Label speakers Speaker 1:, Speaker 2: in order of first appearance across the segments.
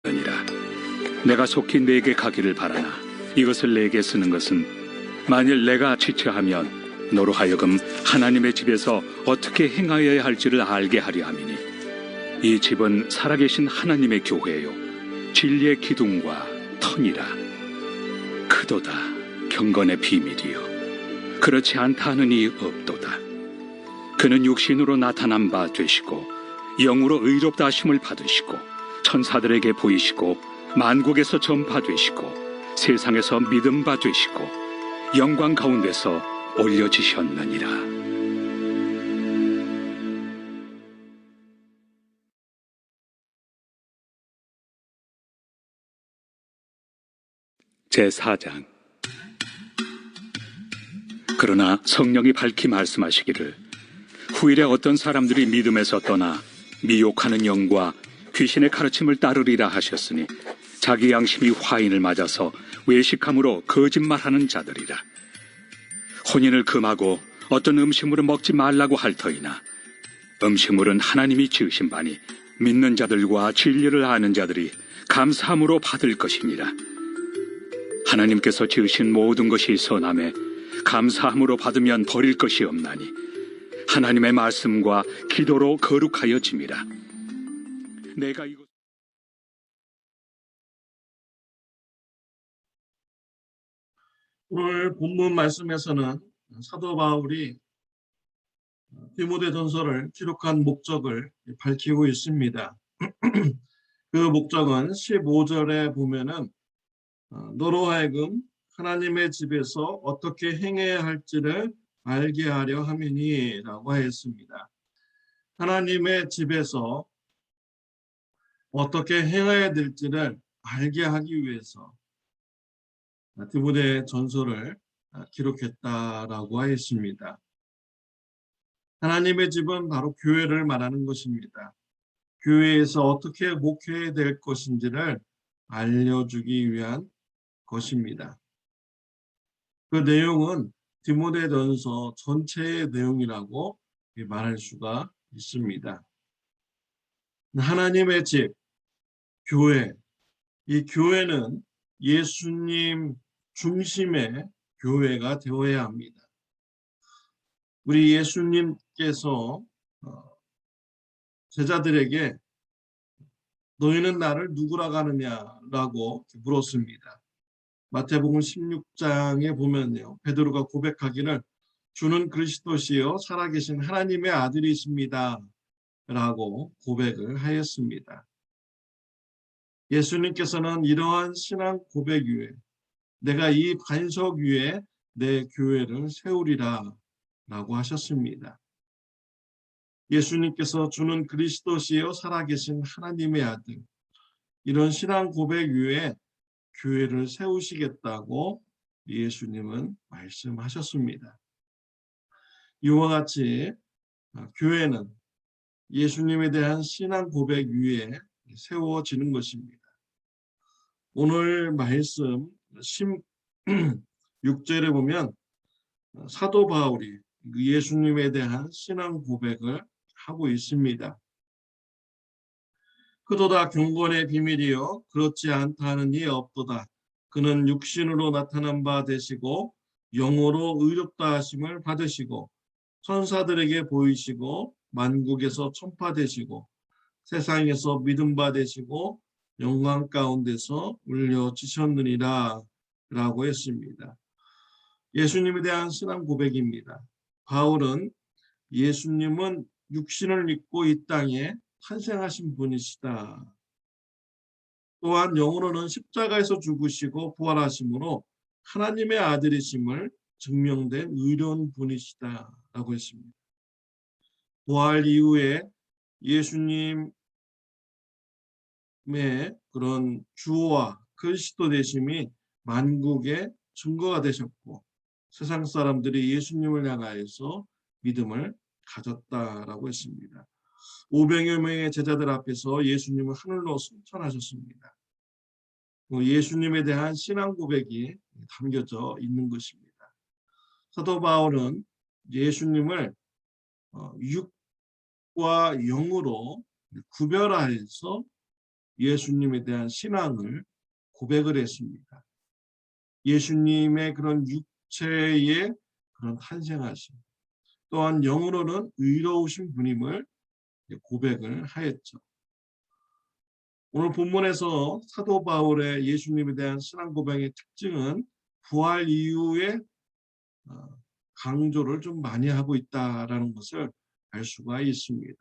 Speaker 1: 아니라 내가 속히 내게 가기를 바라나 이것을 내게 쓰는 것은 만일 내가 지체하면 너로 하여금 하나님의 집에서 어떻게 행하여야 할지를 알게 하려 함이니 이 집은 살아계신 하나님의 교회요 진리의 기둥과 터니라. 크도다 경건의 비밀이요 그렇지 않다 하느니 없도다. 그는 육신으로 나타난 바 되시고 영으로 의롭다 하심을 받으시고 천사들에게 보이시고 만국에서 전파되시고 세상에서 믿음 바 되시고 영광 가운데서 올려지셨느니라. 제4장. 그러나 성령이 밝히 말씀하시기를 후일에 어떤 사람들이 믿음에서 떠나 미혹하는 영과 귀신의 가르침을 따르리라 하셨으니 자기 양심이 화인을 맞아서 외식함으로 거짓말하는 자들이라. 혼인을 금하고 어떤 음식물을 먹지 말라고 할 터이나 음식물은 하나님이 지으신 바니 믿는 자들과 진리를 아는 자들이 감사함으로 받을 것이니라. 하나님께서 지으신 모든 것이 선함에 감사함으로 받으면 버릴 것이 없나니 하나님의 말씀과 기도로 거룩하여 짐이라. 내가 이곳
Speaker 2: 오늘 본문 말씀에서는 사도 바울이 디모데전서를 기록한 목적을 밝히고 있습니다. 그 목적은 15절에 보면은 너로 하여금 하나님의 집에서 어떻게 행해야 할지를 알게 하려 함이니 라고 하였습니다. 하나님의 집에서 어떻게 행해야 될지를 알게 하기 위해서 디모데 전서를 기록했다라고 하였습니다. 하나님의 집은 바로 교회를 말하는 것입니다. 교회에서 어떻게 목회해야 될 것인지를 알려주기 위한 것입니다. 그 내용은 디모데전서 전체의 내용이라고 말할 수가 있습니다. 하나님의 집, 교회, 이 교회는 예수님 중심의 교회가 되어야 합니다. 우리 예수님께서 제자들에게 너희는 나를 누구라고 하느냐라고 물었습니다. 마태복음 16장에 보면요, 베드로가 고백하기를 주는 그리스도시요 살아계신 하나님의 아들이십니다 라고 고백을 하였습니다. 예수님께서는 이러한 신앙 고백 위에 내가 이 반석 위에 내 교회를 세우리라 라고 하셨습니다. 예수님께서 주는 그리스도시요 살아계신 하나님의 아들, 이런 신앙 고백 위에 교회를 세우시겠다고 예수님은 말씀하셨습니다. 이와 같이 교회는 예수님에 대한 신앙 고백 위에 세워지는 것입니다. 오늘 말씀 16절에 보면 사도 바울이 예수님에 대한 신앙 고백을 하고 있습니다. 그도다 경건의 비밀이요 그렇지 않다 하느니 없도다. 그는 육신으로 나타난 바 되시고 영으로 의롭다 하심을 받으시고 천사들에게 보이시고 만국에서 천파되시고 세상에서 믿음 바 되시고 영광 가운데서 울려지셨느니라 라고 했습니다. 예수님에 대한 신앙 고백입니다. 바울은 예수님은 육신을 입고 이 땅에 탄생하신 분이시다. 또한 영으로는 십자가에서 죽으시고 부활하심으로 하나님의 아들이심을 증명된 의로운 분이시다 라고 했습니다. 부활 이후에 예수님의 그런 주와 그리스도 되심이 만국의 증거가 되셨고 세상 사람들이 예수님을 향하여서 믿음을 가졌다라고 했습니다. 500여 명의 제자들 앞에서 예수님은 하늘로 승천하셨습니다. 예수님에 대한 신앙 고백이 담겨져 있는 것입니다. 사도 바울은 예수님을 육과 영으로 구별하여서 예수님에 대한 신앙을 고백을 했습니다. 예수님의 그런 육체의 그런 탄생하심, 또한 영으로는 의로우신 분임을 고백을 하였죠. 오늘 본문에서 사도 바울의 예수님에 대한 신앙 고백의 특징은 부활 이후에 강조를 좀 많이 하고 있다라는 것을 알 수가 있습니다.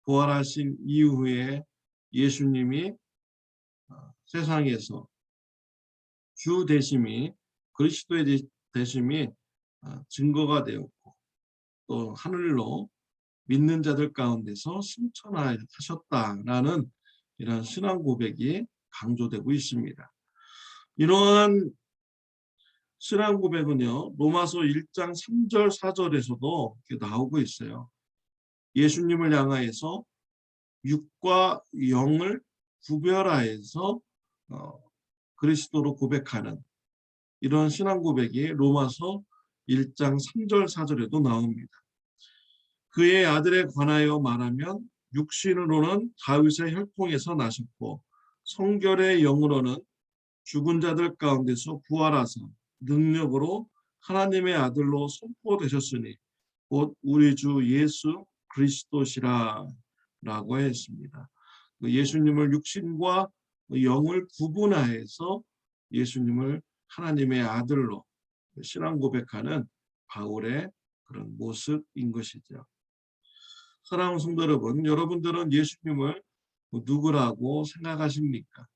Speaker 2: 부활하신 이후에 예수님이 세상에서 주 되심이, 그리스도의 되심이 증거가 되었고, 또 하늘로 믿는 자들 가운데서 승천하셨다라는 이런 신앙 고백이 강조되고 있습니다. 이러한 신앙 고백은요, 로마서 1장 3절 4절에서도 나오고 있어요. 예수님을 향하여서 육과 영을 구별하여서 그리스도로 고백하는 이런 신앙 고백이 로마서 1장 3절 4절에도 나옵니다. 그의 아들에 관하여 말하면 육신으로는 다윗의 혈통에서 나셨고 성결의 영으로는 죽은 자들 가운데서 부활하사 능력으로 하나님의 아들로 선포되셨으니 곧 우리 주 예수 그리스도시라 라고 했습니다. 예수님을 육신과 영을 구분하여서 예수님을 하나님의 아들로 신앙 고백하는 바울의 그런 모습인 것이죠. 사랑하는 성도 여러분, 여러분들은 예수님을 누구라고 생각하십니까?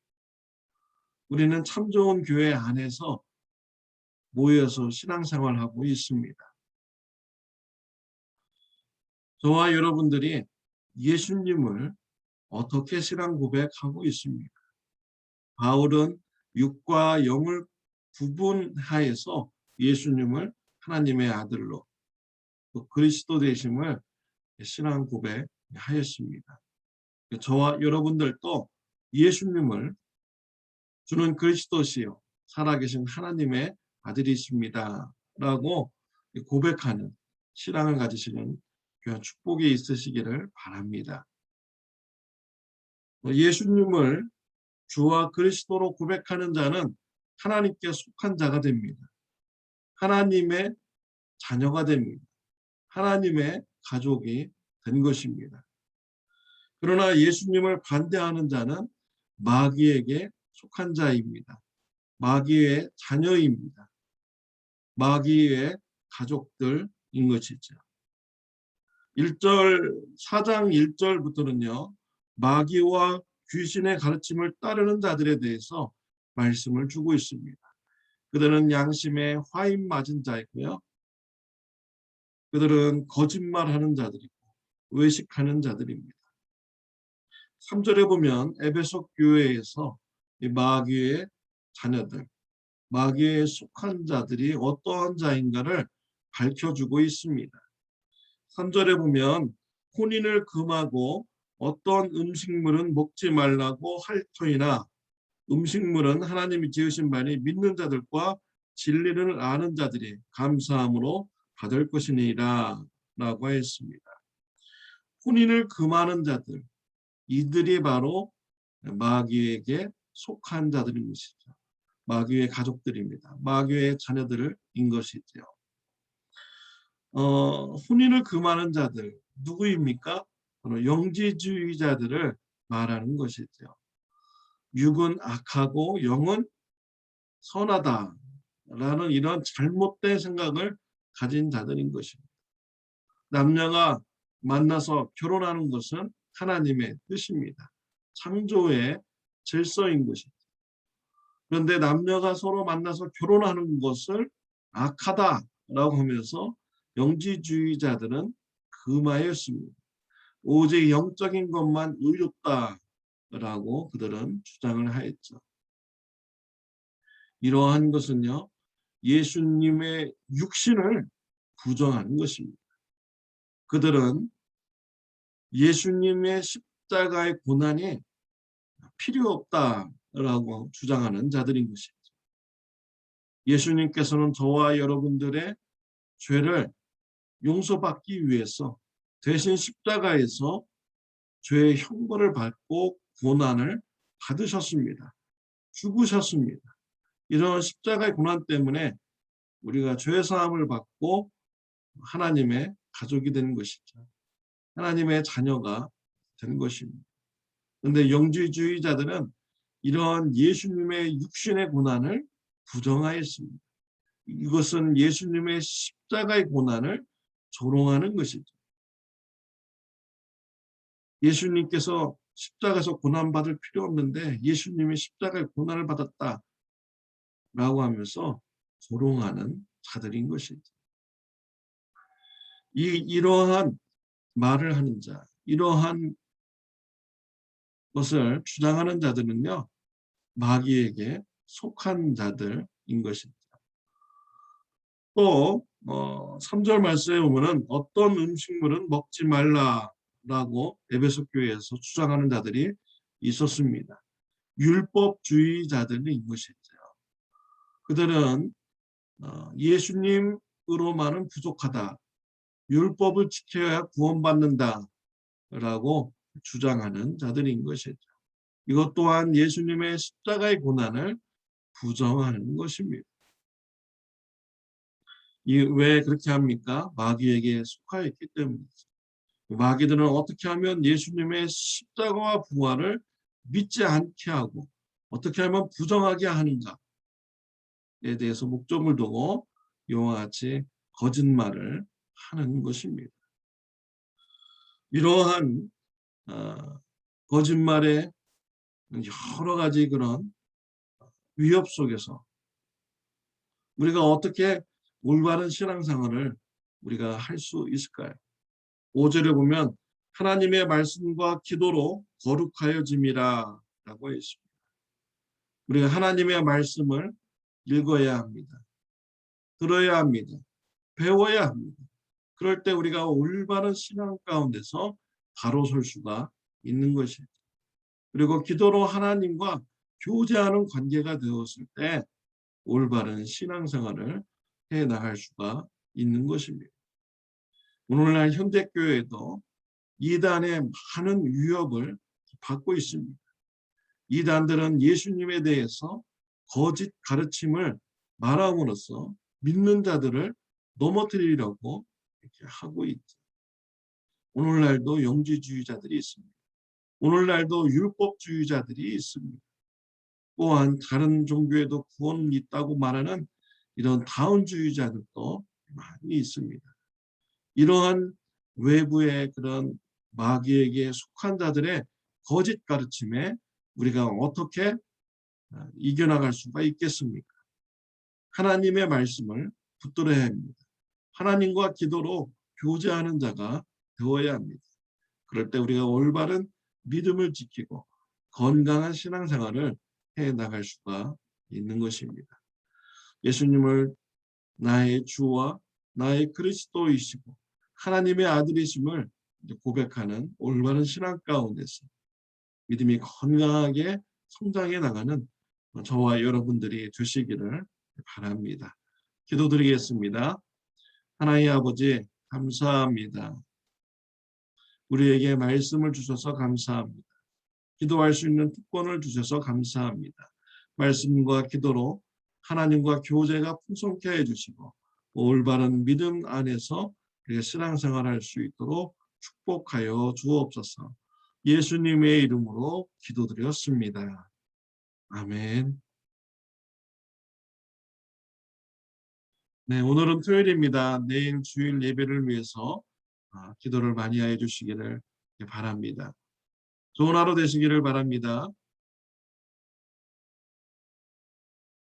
Speaker 2: 우리는 참 좋은 교회 안에서 모여서 신앙생활하고 있습니다. 저와 여러분들이 예수님을 어떻게 신앙 고백하고 있습니까? 바울은 육과 영을 구분하여서 예수님을 하나님의 아들로 그리스도 되심을 신앙 고백하였습니다. 저와 여러분들도 예수님을 주는 그리스도시요 살아계신 하나님의 아들이십니다 라고 고백하는 신앙을 가지시는 귀한 축복이 있으시기를 바랍니다. 예수님을 주와 그리스도로 고백하는 자는 하나님께 속한 자가 됩니다. 하나님의 자녀가 됩니다. 하나님의 가족이 된 것입니다. 그러나 예수님을 반대하는 자는 마귀에게 속한 자입니다. 마귀의 자녀입니다. 마귀의 가족들인 것이죠. 4장 1절부터는요. 마귀와 귀신의 가르침을 따르는 자들에 대해서 말씀을 주고 있습니다. 그들은 양심에 화인 맞은 자이고요. 그들은 거짓말하는 자들이고 외식하는 자들입니다. 3절에 보면 에베소 교회에서 이 마귀의 자녀들, 마귀에 속한 자들이 어떠한 자인가를 밝혀주고 있습니다. 3절에 보면 혼인을 금하고 어떤 음식물은 먹지 말라고 할 터이나 음식물은 하나님이 지으신 바니 믿는 자들과 진리를 아는 자들이 감사함으로 받을 것이니라 라고 했습니다. 혼인을 금하는 자들, 이들이 바로 마귀에게 속한 자들인 것이죠. 마귀의 가족들입니다. 마귀의 자녀들인 것이죠. 혼인을 금하는 자들 누구입니까? 바로 영지주의자들을 말하는 것이죠. 육은 악하고 영은 선하다라는 이런 잘못된 생각을 가진 자들인 것입니다. 남녀가 만나서 결혼하는 것은 하나님의 뜻입니다. 창조의 질서인 것이죠. 그런데 남녀가 서로 만나서 결혼하는 것을 악하다라고 하면서 영지주의자들은 금하였습니다. 오직 영적인 것만 의롭다라고 그들은 주장을 하였죠. 이러한 것은요, 예수님의 육신을 부정하는 것입니다. 그들은 예수님의 십자가의 고난이 필요 없다라고 주장하는 자들인 것이죠. 예수님께서는 저와 여러분들의 죄를 용서받기 위해서 대신 십자가에서 죄의 형벌을 받고 고난을 받으셨습니다. 죽으셨습니다. 이런 십자가의 고난 때문에 우리가 죄 사함을 받고 하나님의 가족이 된 것이죠. 하나님의 자녀가 된 것입니다. 그런데 영지주의자들은 이러한 예수님의 육신의 고난을 부정하였습니다. 이것은 예수님의 십자가의 고난을 조롱하는 것이죠. 예수님께서 십자가에서 고난받을 필요 없는데 예수님이 십자가의 고난을 받았다라고 하면서 조롱하는 자들인 것이죠. 이러한 말을 하는 자, 이러한 것을 주장하는 자들은요, 마귀에게 속한 자들인 것입니다. 또 3절 말씀에 보면은 어떤 음식물은 먹지 말라라고 에베소 교회에서 주장하는 자들이 있었습니다. 율법주의자들인 것이죠. 그들은 예수님으로만은 부족하다. 율법을 지켜야 구원받는다라고 주장하는 자들인 것이죠. 이것 또한 예수님의 십자가의 고난을 부정하는 것입니다. 왜 그렇게 합니까? 마귀에게 속하였기 때문이죠. 마귀들은 어떻게 하면 예수님의 십자가와 부활을 믿지 않게 하고 어떻게 하면 부정하게 하는가에 대해서 목적을 두고 이와 같이 거짓말을 하는 것입니다. 이러한 거짓말의 여러 가지 그런 위협 속에서 우리가 어떻게 올바른 신앙생활을 우리가 할 수 있을까요? 5절에 보면 하나님의 말씀과 기도로 거룩하여짐이라 라고 했습니다. 우리가 하나님의 말씀을 읽어야 합니다. 들어야 합니다. 배워야 합니다. 그럴 때 우리가 올바른 신앙 가운데서 바로 설 수가 있는 것이죠. 그리고 기도로 하나님과 교제하는 관계가 되었을 때 올바른 신앙생활을 해나갈 수가 있는 것입니다. 오늘날 현대교회도 이단의 많은 위협을 받고 있습니다. 이단들은 예수님에 대해서 거짓 가르침을 말함으로써 믿는 자들을 넘어뜨리려고 이렇게 하고 있죠. 오늘날도 영지주의자들이 있습니다. 오늘날도 율법주의자들이 있습니다. 또한 다른 종교에도 구원이 있다고 말하는 이런 다운주의자들도 많이 있습니다. 이러한 외부의 그런 마귀에게 속한 자들의 거짓 가르침에 우리가 어떻게 이겨나갈 수가 있겠습니까? 하나님의 말씀을 붙들어야 합니다. 하나님과 기도로 교제하는 자가 되어야 합니다. 그럴 때 우리가 올바른 믿음을 지키고 건강한 신앙생활을 해나갈 수가 있는 것입니다. 예수님을 나의 주와 나의 그리스도이시고 하나님의 아들이심을 고백하는 올바른 신앙 가운데서 믿음이 건강하게 성장해 나가는 저와 여러분들이 되시기를 바랍니다. 기도드리겠습니다. 하나님 아버지 감사합니다. 우리에게 말씀을 주셔서 감사합니다. 기도할 수 있는 특권을 주셔서 감사합니다. 말씀과 기도로 하나님과 교제가 풍성케 해주시고 올바른 믿음 안에서 우리가 신앙생활할 수 있도록 축복하여 주옵소서. 예수님의 이름으로 기도드렸습니다. 아멘. 네, 오늘은 토요일입니다. 내일 주일 예배를 위해서 기도를 많이 해 주시기를 바랍니다. 좋은 하루 되시기를 바랍니다.